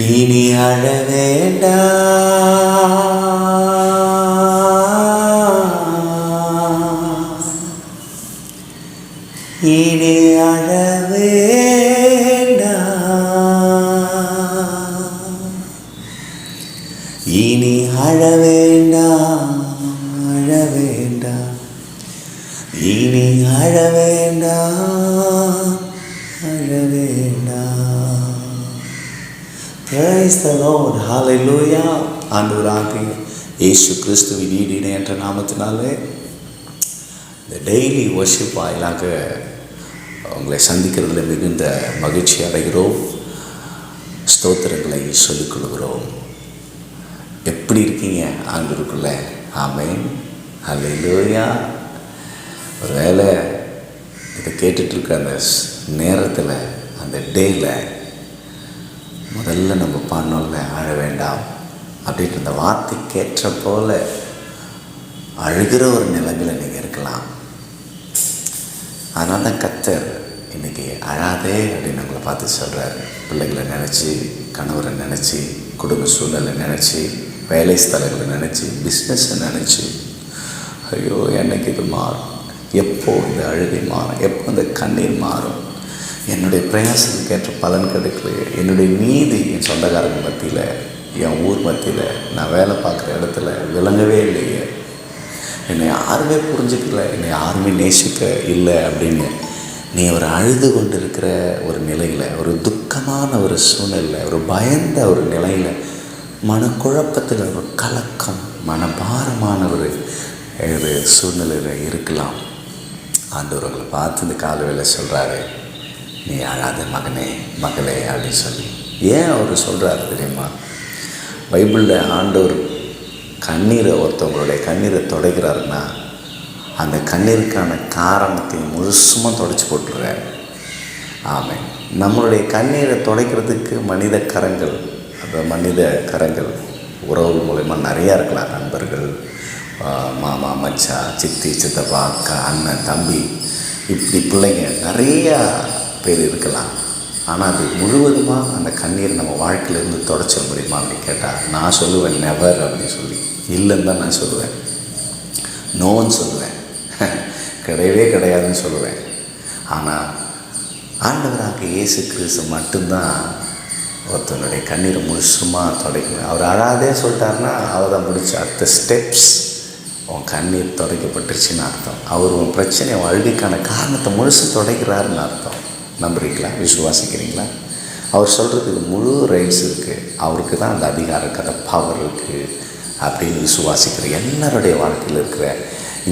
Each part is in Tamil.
இனி அழ வேண்டாம், இனி அழ வேண்டாம், இனி அழ வேண்டாம், அழ வேண்டாம், இனி அழ வேண்டாம், அழ வேண்டாம். Praise the Lord, hallelujah. ஆண்டவராகிய இயேசு கிறிஸ்துவின் ஈடிணையற்ற நாமத்தினாலே இந்த டெய்லி வொர்ஷிப் வாயிலாக உங்களை சந்திக்கிறதுல மிகுந்த மகிழ்ச்சி அடைகிறோம். ஸ்தோத்திரங்களை சொல்லிக்கொள்கிறோம். எப்படி இருக்கீங்க ஆண்டவருக்குள்ள? ஆமென், ஹல்லேலூயா. ஒரு வேளை இதை கேட்டுட்ருக்க அந்த நேரத்தில், அந்த டேயில் முதல்ல நம்ம பண்ணோம்ல, அழ வேண்டாம் அப்படின்ட்டு அந்த வார்த்தைக்கேற்ற போல் அழுகிற ஒரு நிலைமையில் நீங்கள் இருக்கலாம். அதனால தான் கர்த்தர் இன்றைக்கி அழாதே அப்படின்னு நம்மளை பார்த்து சொல்கிறார். பிள்ளைகளை நினச்சி, கணவரை நினச்சி, குடும்ப சூழ்நிலை நினச்சி, வேலை ஸ்தலங்களை நினச்சி, பிஸ்னஸை நினச்சி, ஐயோ என்னைக்கு இது மாறும், எப்போ இந்த அழுகை மாறும், எப்போ இந்த கண்ணீர் மாறும், என்னுடைய பிரயாசத்துக்கு ஏற்ற பலன் கிடைக்கலையே, என்னுடைய நீதி என் சொந்தக்காரங்க மத்தியில், என் ஊர் மத்தியில், நான் வேலை பார்க்குற இடத்துல விளங்கவே இல்லையே, என்னை யாருமே புரிஞ்சுக்கல, என்னை யாருமே நேசிக்க இல்லை அப்படின்னு நீ ஒரு அழுது கொண்டு இருக்கிற ஒரு நிலையில், ஒரு துக்கமான ஒரு சூழ்நிலை, ஒரு பயந்த ஒரு நிலையில், மனக்குழப்பத்தில் ஒரு கலக்கம், மனபாரமான ஒரு சூழ்நிலையில் இருக்கலாம். ஆண்டவர்களை பார்த்து இந்த காலவேளை சொல்கிறாரு, நீ அழாத மகனே, மகளே அப்படின்னு சொல்லி. ஏன் அவர் சொல்கிறாரு தெரியுமா? பைபிளில் ஆண்டவர் கண்ணீரை, ஒருத்தவங்களுடைய கண்ணீரை துடைக்கிறாருன்னா அந்த கண்ணீருக்கான காரணத்தை முழுசுமாக துடைச்சி போட்டுடுறாரு. ஆமாம், நம்மளுடைய கண்ணீரை துடைக்கிறதுக்கு மனித கரங்கள், அந்த மனித கரங்கள் உறவு மூலமா நிறையா இருக்கலாம். நண்பர்கள், மாமா, மச்சா, சித்தி, சித்தப்பா, அக்கா, அண்ணன், தம்பி, இப்படி பிள்ளைங்க நிறையா பேர் இருக்கலாம். ஆனால் அது முழுவதுமாக அந்த கண்ணீர் நம்ம வாழ்க்கையிலேருந்து தொடச்சிட முடியுமா அப்படின்னு கேட்டால் நான் சொல்லுவேன் நெவர் அப்படின்னு சொல்லி. இல்லைன்னு தான் நான் சொல்லுவேன், நோன்னு சொல்லுவேன், கிடையவே கிடையாதுன்னு சொல்லுவேன். ஆனால் ஆண்டவராக இயேசு கிறிஸ்து மட்டும்தான் ஒருத்தனுடைய கண்ணீரை முழுசுமாக துடைக்கணும். அவர் அழாதே சொல்லிட்டாருன்னா அவர் தான் முடிச்சு. அடுத்த ஸ்டெப்ஸ் உன் கண்ணீர் துடைக்கப்பட்டுருச்சுன்னு அர்த்தம். அவர் உன் பிரச்சனை, உன் அழுகைக்கான காரணத்தை முழுசு துடைக்கிறாருன்னு அர்த்தம். நம்புறீங்களா? விசுவாசிக்கிறீங்களா? அவர் சொல்கிறதுக்கு முழு ரைட்ஸ் இருக்குது. அவருக்கு தான் அந்த அதிகாரம் இருக்குது, அந்த பவர் இருக்குது அப்படின்னு விசுவாசிக்கிற எல்லாருடைய வாழ்க்கையில் இருக்கிற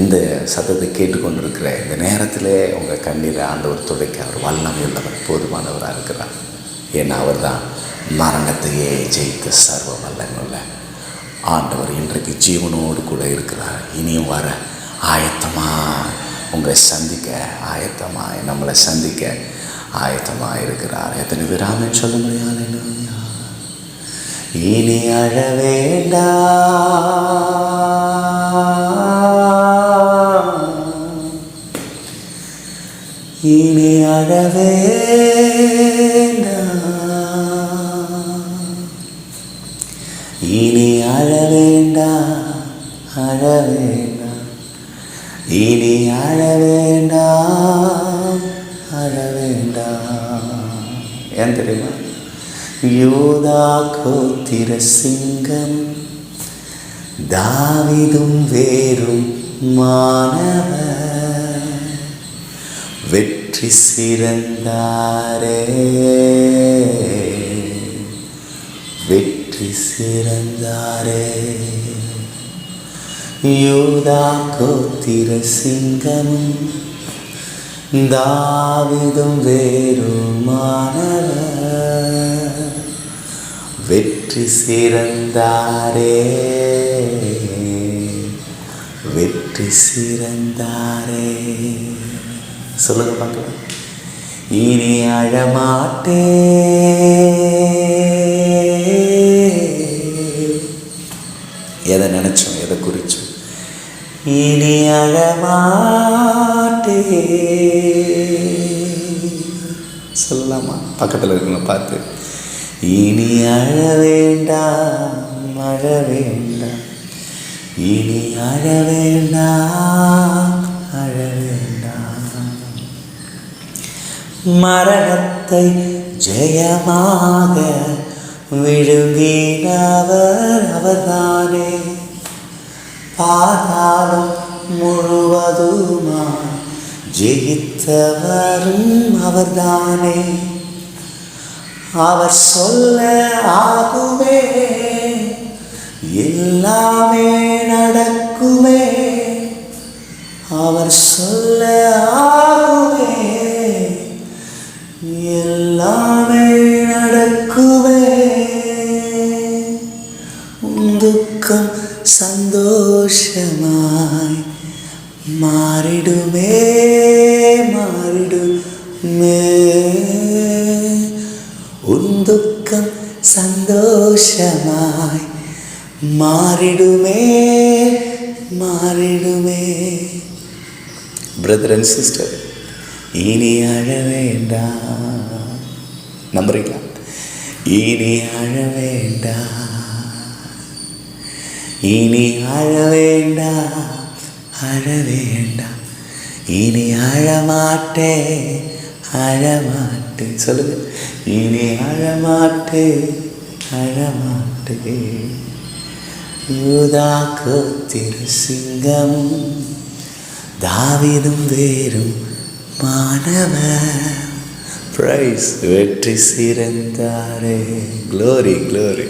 இந்த சத்தத்தை கேட்டுக்கொண்டு இருக்கிற இந்த நேரத்தில் உங்கள் கண்ணீரை ஆண்டவர் துடைக்க அவர் வல்லமை உள்ளவர், போதுமானவராக இருக்கிறார். ஏன்னா அவர் தான் மரணத்தையே ஜெயித்த சர்வ வல்லமையுள்ள ஆண்டவர். இன்றைக்கு ஜீவனோடு கூட இருக்கிறார். இனியும் வர ஆயத்தமாக உங்களை சந்திக்க, ஆயத்தமாக நம்மளை சந்திக்க ஆயத்தமாக இருக்கிறார். எத்தனை பேர் ஆமென் சொல்ல முடியாது? இனி அழ வேண்டாம், இனி அழ வேண்டாம், இனி அழ வேண்டாம், அழ வேண்டாம், இனி அழ வேண்டாம், அழ வேண்டாம். ஏன் தெரியுமா? யூதா கோத்திர சிங்கம், தாவீதும் வேறும் மானவர், வெற்றி சிறந்தாரே, வெற்றி சிறந்தாரே. யூதா கோத்திர சிங்கமும் தாவீதும் வேறுமானவர், வெற்றி சிறந்தாரே, வெற்றி சிறந்தாரே. சொல்லுங்க பார்க்கலாம். இனி அழமாட்டே, எதை நினைச்சோம், எதை குறிச்சோம், இனி அழமாட்டே. சொல்லலாமா? பக்கத்தில் இருக்கணும் பார்த்து, இனி அழ வேண்டாம், அழ வேண்டாம், இனி அழ வேண்டாம், அழ வேண்டாம். மரணத்தை ஜெயமாக விழுங்கினவர் அவர்தானே. பாதாளம் முழுவதுமா ஜெயித்தவரும் அவர்தானே. அவர் சொல்ல ஆகுமே, எல்லாமே நடக்குமே. அவர் சொல்ல ஆகுமே, எல்லாமே நடக்குமே. துக்கம் சந்தோஷமாய் மாறிடுமே, மாறிடுமே. உன் துக்கம் சந்தோஷமாய் மாறிடுமே, மாறிடுமே. பிரதர் அண்ட் சிஸ்டர், இனி அழ வேண்டாம். நம்புறீங்களா? இனி அழ வேண்டாம், இனி அழ வேண்டாம், அழ வேண்டாம். இனி அழமாட்டேன், அழமாட்டேன். சொல்லுங்க. இனி அழமாட்டேன், அழமாட்டேன். யூதா கோத்திர சிங்கம், தாவீதும் வேறும் மாணவர். பிரைஸ். வெற்றி சிறந்தாரே. Glory, glory.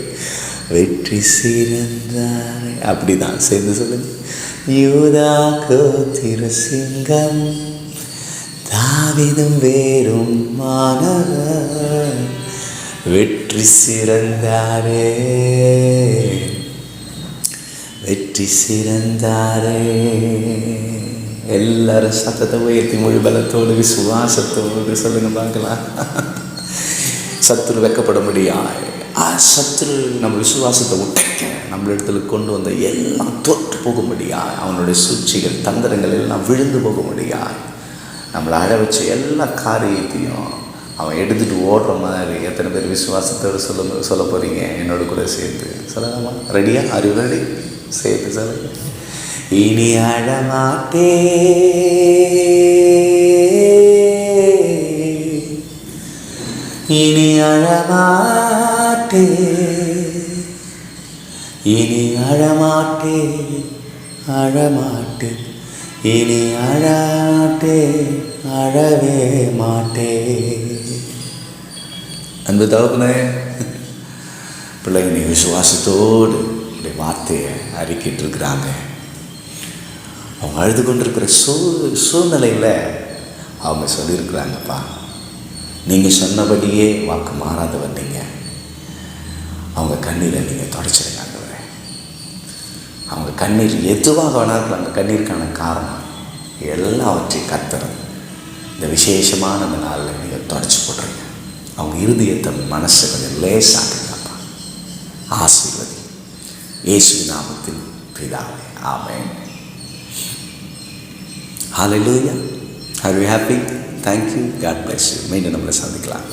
வெற்றி சிறந்தாரே. அப்படிதான் சேர்ந்து சொல்லுங்க. யூதா கோத்திர சிங்கம், தாவீதும் வேறும் மாணவர். வெற்றி சிறந்தாரே, வெற்றி சிறந்தாரே. எல்லாரும் சத்தத்தை உயர்த்தி முழு பலத்தோடு விசுவாசத்தோடு சொல்லுங்க பார்க்கலாம். சத்துரு வெக்கப்பட முடியாது. சத்துரு நம்ம விசுவாசத்தை உடைக்க நம்மளிடத்துல கொண்டு வந்த எல்லாம் தோற்று போக முடியாது. அவனுடைய சூழ்ச்சிகள் தந்திரங்கள் எல்லாம் விழுந்து போக முடியாது. நம்மளை அழ வச்ச எல்லா காரியத்தையும் அவன் எடுத்துகிட்டு ஓடுற மாதிரி. எத்தனை பேர் விசுவாசத்தோடு சொல்ல போகிறீங்க என்னோட கூட சேர்ந்து? சொல்லலாமா? ரெடியா? Are you ready? சேர்த்து சொல்லுங்க. இனி அழமாட்டே, இனி அழமாட்டே, இனி அழமாட்டே, அழமாட்டே, இனி அழாட்டே, அழவே மாட்டே. அன்பு தகப்பனே, பிள்ளைங்க நீ விசுவாசத்தோடு உடைய வார்த்தையை அறிக்கிட்டு இருக்கிறாங்க. அவங்க அழுது கொண்டிருக்கிற சூழ்நிலையில் அவங்க சொல்லியிருக்கிறாங்கப்பா, நீங்கள் சொன்னபடியே வாக்கு மாறாதவர் நீங்கள். அவங்க கண்ணீரை நீங்கள் தொடச்சிருங்க ஆண்டவரே. அவங்க கண்ணீர் எதுவாக வேணாலும் அந்த கண்ணீருக்கான காரணம் எல்லாவற்றையும் கர்த்தர் இந்த விசேஷமான அந்த நாளில் நீங்கள் தொடச்சி போடுறீங்க. அவங்க இருதயத்தை மனசை கொஞ்சம் லேசாக்குங்கப்பா. ஆசீர்வதி இயேசு நாமத்தில் பிதாவே, ஆமென். Hallelujah. Are you happy? Thank you. God bless you. மீண்டும் நம்மளை சந்திக்கலாம்.